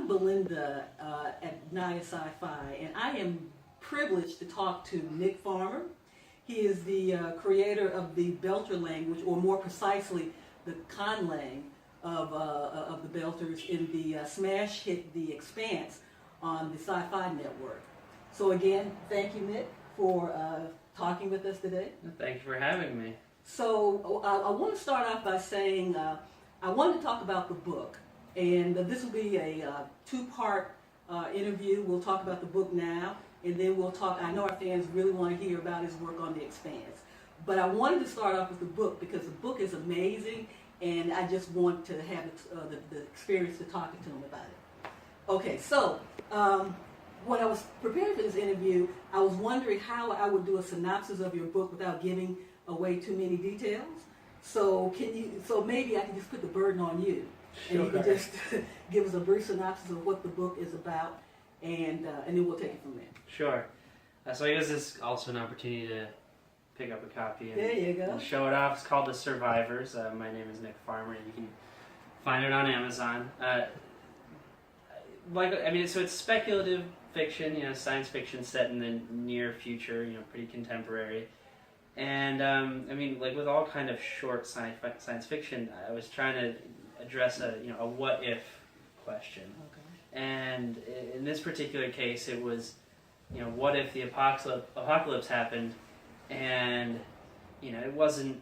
I'm Belinda at Nayah Sci Fi, and I am privileged to talk to Nick Farmer. He is the creator of the Belter language, or more precisely, the conlang of the Belters in the smash hit The Expanse on the SYFY network. So again, thank you, Nick, for talking with us today. Thank you for having me. So I want to start off by saying I want to talk about the book, and this will be a two-part interview. We'll talk about the book now, and then we'll talk. I know our fans really want to hear about his work on The Expanse, but I wanted to start off with the book because the book is amazing, and I just want to have the experience to talking to him about it. Okay, so when I was preparing for this interview, I was wondering how I would do a synopsis of your book without giving away too many details. So maybe I can just put the burden on you, and you can just give us a brief synopsis of what the book is about, and then we'll take it from there. Sure. So I guess this is also an opportunity to pick up a copy and, there you go. and show it off. It's called The Survivors. My name is Nick Farmer, and you can find it on Amazon. So it's speculative fiction, science fiction set in the near future, pretty contemporary. And with all kind of short science fiction, I was trying to address a what if question. Okay. And in this particular case, it was, what if the apocalypse happened, and it wasn't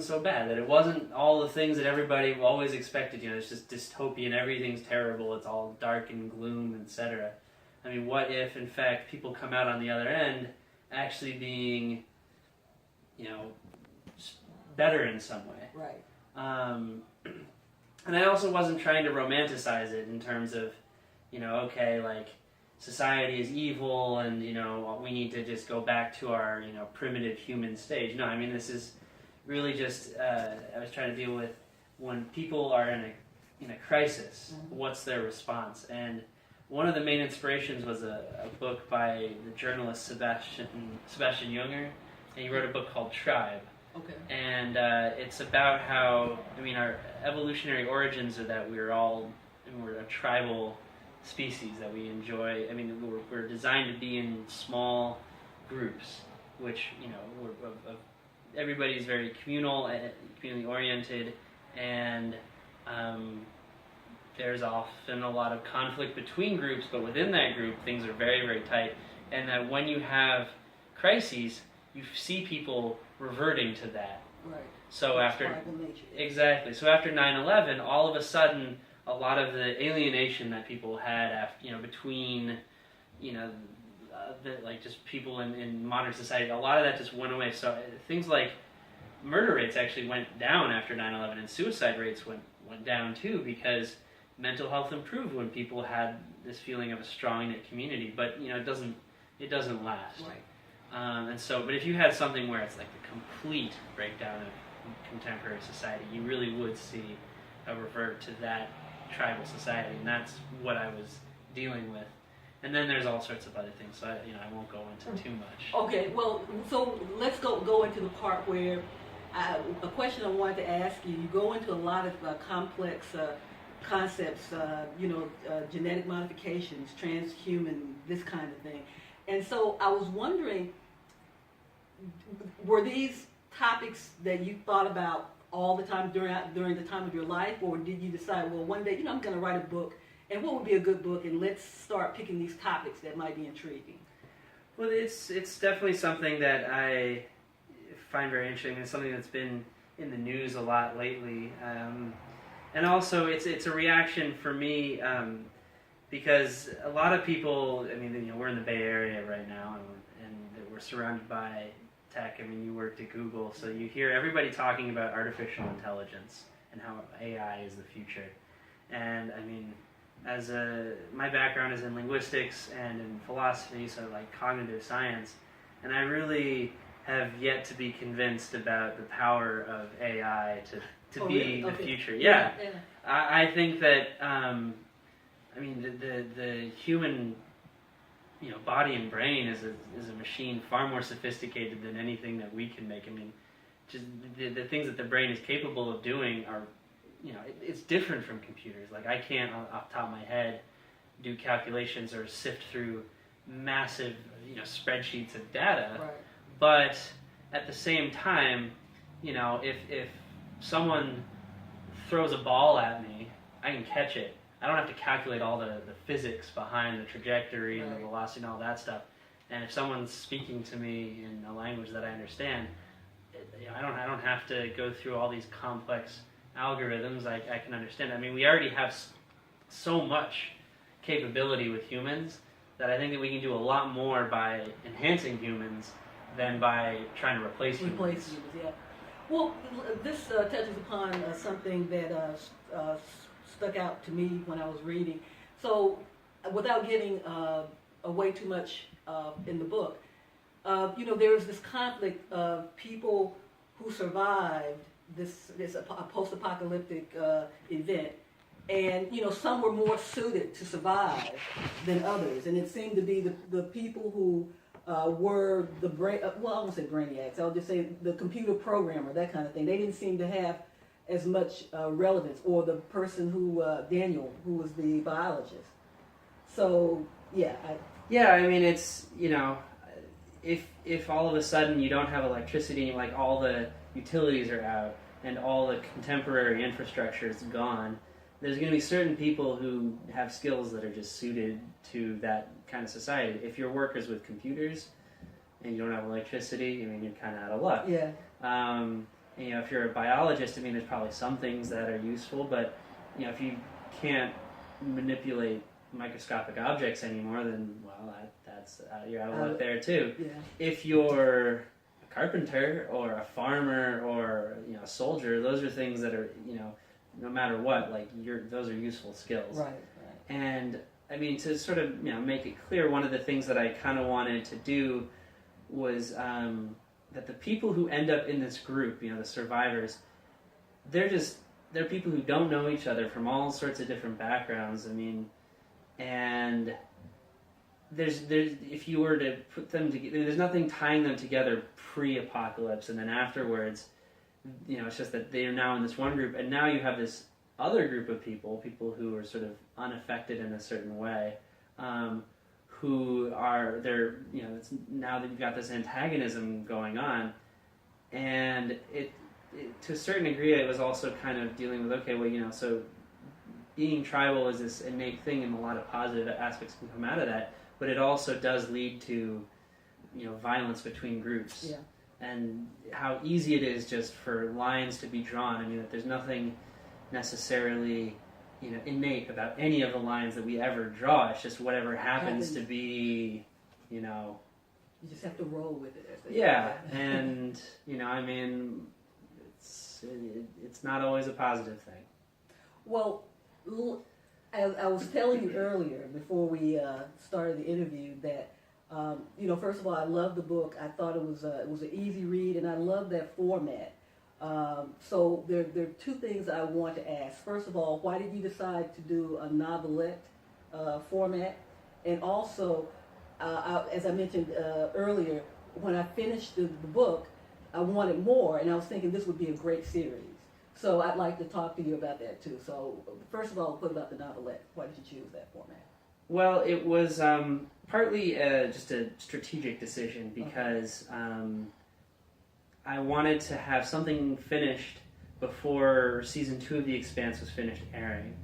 so bad, that it wasn't all the things that everybody always expected. It's just dystopian, everything's terrible, it's all dark and gloom, etc. What if in fact people come out on the other end actually being better in some way. Right. And I also wasn't trying to romanticize it in terms of, society is evil and, we need to just go back to our, primitive human stage. No, this is really just, I was trying to deal with when people are in a crisis, mm-hmm. What's their response? And one of the main inspirations was a book by the journalist Sebastian Junger. And he wrote a book called Tribe. Okay. And it's about how, our evolutionary origins are that we're a tribal species, that we enjoy, we're designed to be in small groups, which, everybody's very communally oriented, and there's often a lot of conflict between groups, but within that group, things are very, very tight. And that when you have crises, you see people reverting to that. Right. So that's after tribal nature. Exactly. So after 9/11, all of a sudden, a lot of the alienation that people had after, between, just people in modern society, a lot of that just went away. So things like murder rates actually went down after 9/11, and suicide rates went down too, because mental health improved when people had this feeling of a strong knit community. But it doesn't last. Right. But if you had something where it's like the complete breakdown of contemporary society, you really would see a revert to that tribal society, and that's what I was dealing with. And then there's all sorts of other things, so I won't go into too much. Okay, well, so let's go into the part where a question I wanted to ask you. You go into a lot of complex concepts, genetic modifications, transhuman, this kind of thing. And so I was wondering, were these topics that you thought about all the time during the time of your life, or did you decide, well, one day, I'm going to write a book, and what would be a good book, and let's start picking these topics that might be intriguing? Well, it's definitely something that I find very interesting. It's something that's been in the news a lot lately, and also it's a reaction for me. Because a lot of people, we're in the Bay Area right now, and we're surrounded by tech. You worked at Google, so you hear everybody talking about artificial intelligence and how AI is the future. And my background is in linguistics and in philosophy, so like cognitive science, and I really have yet to be convinced about the power of AI to be really? the Okay. future. Yeah. Yeah. I think that. The human, body and brain is a machine far more sophisticated than anything that we can make. Just the things that the brain is capable of doing are, it's different from computers. Like I can't, off the top of my head, do calculations or sift through massive, spreadsheets of data. Right. But at the same time, if someone throws a ball at me, I can catch it. I don't have to calculate all the physics behind the trajectory and the velocity and all that stuff. And if someone's speaking to me in a language that I understand, I don't have to go through all these complex algorithms. I can understand. I mean, we already have so much capability with humans that I think that we can do a lot more by enhancing humans than by trying to replace humans. Yeah. Well, this touches upon something that stuck out to me when I was reading. So, without giving away too much in the book, there was this conflict of people who survived this post-apocalyptic event, and some were more suited to survive than others, and it seemed to be the people who were the I won't say brainiacs. I'll just say the computer programmer, that kind of thing. They didn't seem to have as much relevance, or the person who Daniel, who was the biologist. So yeah. I mean, it's if all of a sudden you don't have electricity, like all the utilities are out and all the contemporary infrastructure is gone, there's going to be certain people who have skills that are just suited to that kind of society. If your work is with computers and you don't have electricity, I mean, you're kind of out of luck. Yeah. If you're a biologist, I mean, there's probably some things that are useful, but if you can't manipulate microscopic objects anymore, then that's you're out of luck there too. Yeah. If you're a carpenter or a farmer or a soldier, those are things that are no matter what, those are useful skills. Right. And I mean, to sort of make it clear, one of the things that I kind of wanted to do was that the people who end up in this group, the survivors, they're people who don't know each other from all sorts of different backgrounds. I mean, and there's if you were to put them together, there's nothing tying them together pre-apocalypse, and then afterwards, it's just that they are now in this one group, and now you have this other group of people who are sort of unaffected in a certain way, who are it's now that you've got this antagonism going on, and it to a certain degree it was also kind of dealing with so being tribal is this innate thing, and a lot of positive aspects can come out of that, but it also does lead to violence between groups. Yeah. And how easy it is just for lines to be drawn. I mean, that there's nothing necessarily, innate about any of the lines that we ever draw. It's just whatever happens to be, You just have to roll with it. Yeah, and I mean, it's not always a positive thing. Well, as I was telling you earlier, before we started the interview, that first of all, I love the book. I thought it was an easy read, and I love that format. So there are two things I want to ask. First of all, why did you decide to do a novelette format? And also, as I mentioned earlier, when I finished the book, I wanted more, and I was thinking this would be a great series. So I'd like to talk to you about that too. So first of all, what about the novelette? Why did you choose that format? Well, it was partly just a strategic decision because I wanted to have something finished before season 2 of The Expanse was finished airing,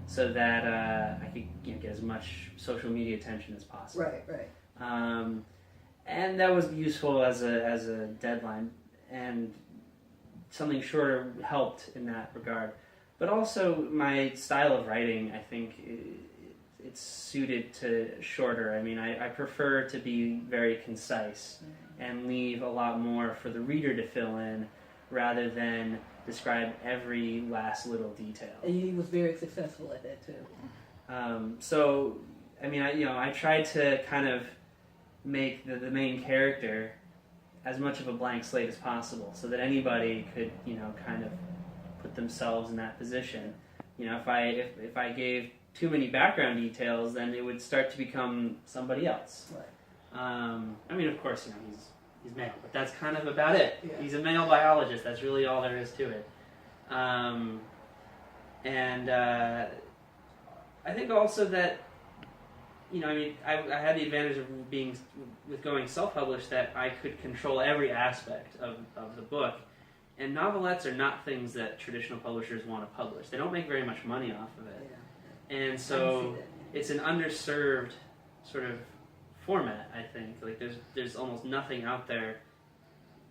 so that I could get as much social media attention as possible. Right. And that was useful as a deadline, and something shorter helped in that regard. But also my style of writing, I think, it's suited to shorter. I mean, I prefer to be very concise and leave a lot more for the reader to fill in rather than describe every last little detail. And he was very successful at that too. So, I mean, I tried to kind of make the main character as much of a blank slate as possible, so that anybody could, kind of put themselves in that position. If I gave too many background details, then it would start to become somebody else. Right. I mean, of course, he's male, but that's kind of about it. Yeah. He's a male biologist. That's really all there is to it. And I think also that I mean, I had the advantage of going self-published, that I could control every aspect of the book. And novelettes are not things that traditional publishers want to publish. They don't make very much money off of it. Yeah. And so it's an underserved sort of format, I think. Like there's almost nothing out there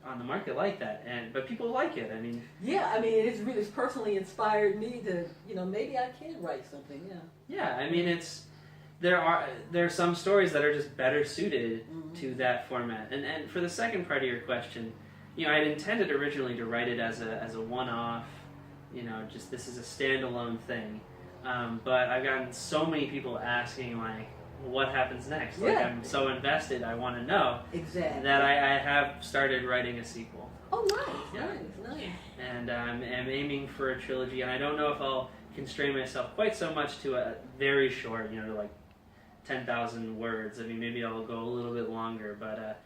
on the market like that, but people like it. I mean, yeah, I mean, it's personally inspired me to, maybe I can write something. Yeah, I mean, there are some stories that are just better suited to that format. And for the second part of your question, I'd intended originally to write it as a one-off, just this is a standalone thing. But I've gotten so many people asking, like, what happens next? Like, I'm so invested, I want to know. Exactly. That I have started writing a sequel. Oh, nice, nice. And I'm aiming for a trilogy, and I don't know if I'll constrain myself quite so much to a very short, to like 10,000 words. I mean, maybe I'll go a little bit longer, but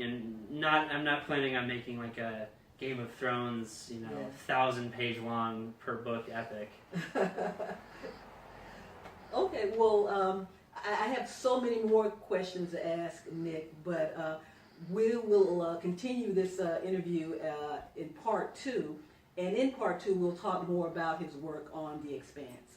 I'm not planning on making like a Game of Thrones, 1,000-page long per book epic. Okay, well, I have so many more questions to ask Nick, but we will continue this interview in part 2, and in part 2 we'll talk more about his work on The Expanse.